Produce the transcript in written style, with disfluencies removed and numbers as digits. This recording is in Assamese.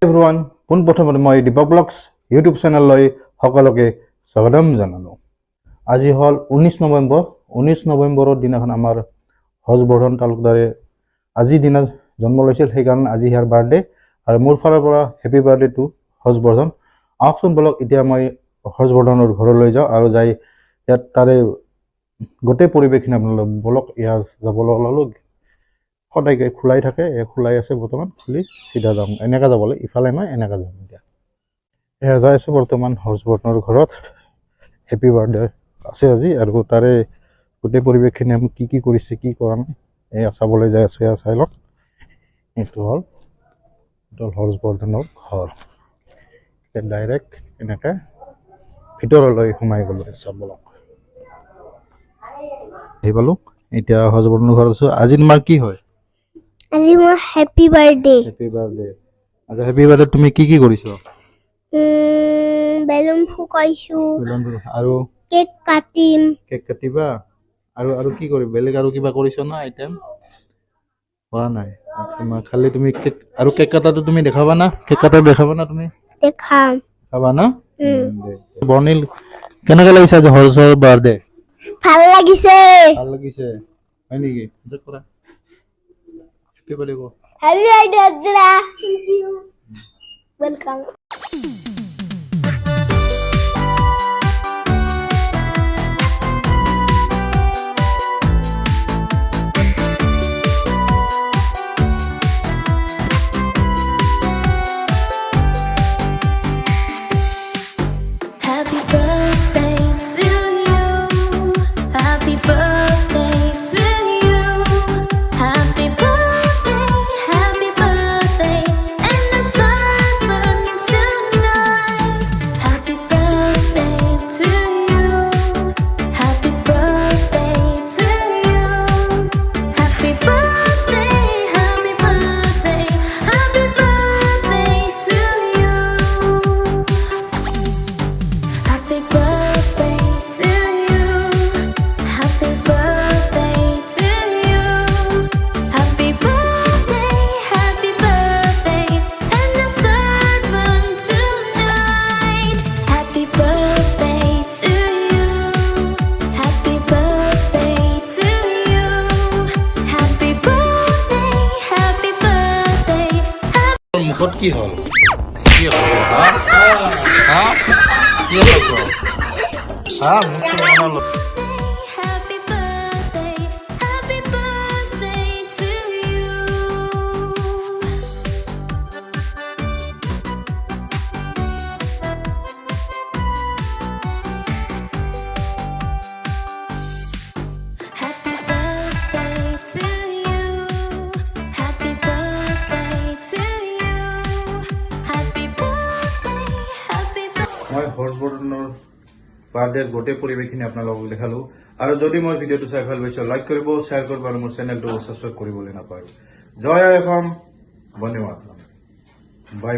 এভৰিৱান পোনপ্ৰথমতে মই দীপক ব্লগছ ইউটিউব চেনেললৈ সকলোকে স্বাগতম জনালোঁ। আজি হ'ল 19 নৱেম্বৰৰ দিনাখন আমাৰ হৰ্ষবৰ্ধন তালুকদাৰে আজিৰ দিনা জন্ম লৈছিল, সেইকাৰণে আজি ইয়াৰ বাৰ্থডে আৰু মোৰ ফালৰ পৰা হেপী বাৰ্থডে টু হৰ্ষবৰ্ধন। আহকচোন বলক এতিয়া মই হৰ্ষবৰ্ধনৰ ঘৰলৈ যাওঁ আৰু যাই ইয়াত তাৰে গোটেই পৰিৱেশখিনি আপোনালোক বলক ইয়াত যাবলৈ ওলালোঁ। সদায় খোলাই থাকে, খোলাই আছে বৰ্তমান, খুলি চিধা যাম, এনেকৈ যাবলৈ, ইফালে নহয় এনেকৈ যাম। এতিয়া এয়া যাই আছোঁ বৰ্তমান হৰ্ষবৰ্ধনৰ ঘৰত। হেপী বাৰ্থডে আছে আজি আৰু তাৰে গোটেই পৰিৱেশখিনি আমি কি কৰিছে কি কৰা নাই এয়া চাবলৈ যাই আছোঁ। এয়া চাই লওক, এইটো হ'ল হৰ্ষবৰ্ধনৰ ঘৰ। ডাইৰেক্ট এনেকৈ ভিতৰলৈ সোমাই গ'লোঁ। চাব লওক, আহি পালোঁ এতিয়া হৰ্ষবৰ্ধনৰ ঘৰত আছোঁ। আজি তোমাৰ কি হয়? আজি মোৰ হেপী বাৰ্থডে। Happy birthday. আচ্ছা, হেপী বাৰ্থডে তুমি কি কৰিছো? বেলুন ফুকাইছো আৰু কেক কাটিম। কেক কাটিবা আৰু কি কৰিবা? বেলেগ আৰু কিবা কৰিছো না আইটেম? কৰা নাই। তোমাৰ খালি তুমি কেক আৰু কেক কাটাটো তুমি দেখাবা না? কেক কাটা দেখাবা না তুমি? দেখাম। খাবা না? বৰ্ণিল কেনেকৈ লাগিছে আজি হৰ্ষৰ বাৰ্থডে? ভাল লাগিছে। ভাল লাগিছে হয় নেকি? কৰা happy birthday co. Happy birthday, Adra. Thank you. Welcome. Happy birthday to you. Happy birthday to you. Happy birthday, happy birthday, and the sun burning tonight. Happy birthday to you. Happy birthday to you. Happy birthday, happy birthday, happy birthday to you. Happy birthday to you. Happy birthday to you. Happy birthday, and the sun burn tonight. Happy birthday to you. Happy birthday to you. Happy birthday. মুখত কি হ'ল? কি হ'ল? কি হ'ল? মুখটো বনালো। Happy birthday to you. Happy birthday to you. Happy birthday to you. Happy birthday. মই হৰ্ষবৰ্ধনৰ বাৰ্থডেৰ গোটেই পৰিৱেশখিনি আপোনালোকক দেখালোঁ। আৰু যদি মোৰ ভিডিঅ'টো চাই ভাল পাইছে লাইক কৰিব, শ্বেয়াৰ কৰিব আৰু মোৰ চেনেলটো ছাবস্ক্ৰাইব কৰিবলৈ নাপাহৰিব। জয় অসম, বন্দে মাতৰম, বাই।